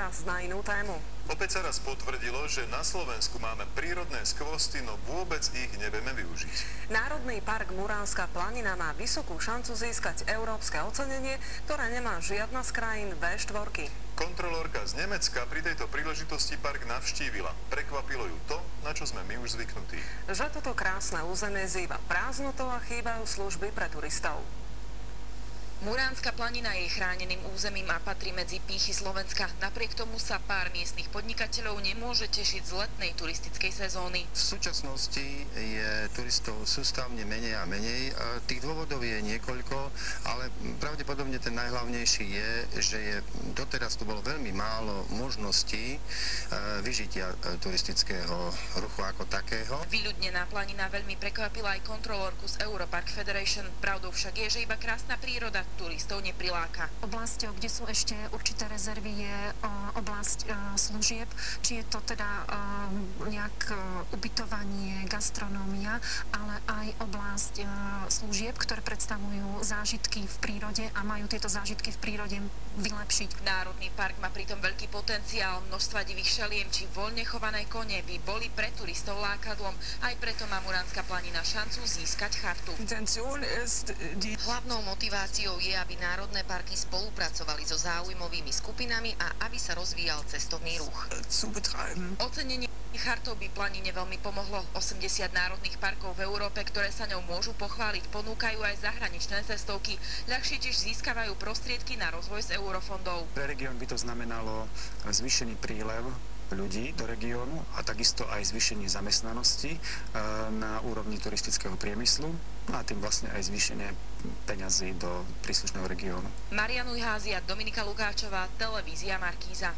teraz na inú tému. Opäť sa raz potvrdilo, že na Slovensku máme prírodné skvosty, no vôbec ich nevieme využiť. Národný park Muránska planina má vysokú šancu získať európske ocenenie, ktoré nemá žiadna z krajín V4. Kontrolórka z Nemecka pri tejto príležitosti park navštívila. Prekvapilo ju to, na čo sme my už zvyknutí. Že toto krásne územie zýva prázdnotou a chýbajú služby pre turistov. Muránska planina je chráneným územím a patrí medzi pýchy Slovenska. Napriek tomu sa pár miestnych podnikateľov nemôže tešiť z letnej turistickej sezóny. V súčasnosti je turistov sústavne menej a menej. Tých dôvodov je niekoľko, ale pravdepodobne ten najhlavnejší je, že doteraz tu bolo veľmi málo možností vyžitia turistického ruchu ako takého. Vyľudnená planina veľmi prekvapila aj kontrolórku z Europark Federation. Pravdou však je, že iba krásna príroda turistov nepriláka. Oblasťou, kde sú ešte určité rezervy, je oblasť služieb, či je to teda nejak ubytovanie, gastronómia, ale aj oblasť služieb, ktoré predstavujú zážitky v prírode a majú tieto zážitky v prírode vylepšiť. Národný park má pritom veľký potenciál, množstva divých šeliem či voľne chované kone by boli pre turistov lákadlom. Aj preto má Muránska planina šancu získať chartu. Hlavnou motiváciou je, aby národné parky spolupracovali so záujmovými skupinami a aby sa rozvíjal cestovný ruch. Ocenenie chartou by planine veľmi pomohlo. 80 národných parkov v Európe, ktoré sa ňou môžu pochváliť, ponúkajú aj zahraničné cestovky. Ľahšie tiež získavajú prostriedky na rozvoj z eurofondov. Pre región by to znamenalo zvýšený prílev ľudí do regiónu a takisto aj zvýšenie zamestnanosti na úrovni turistického priemyslu a tým vlastne aj zvýšenie peňazí do príslušného regiónu. Marian Ujházia, Dominika Lukáčová, televízia Markíza.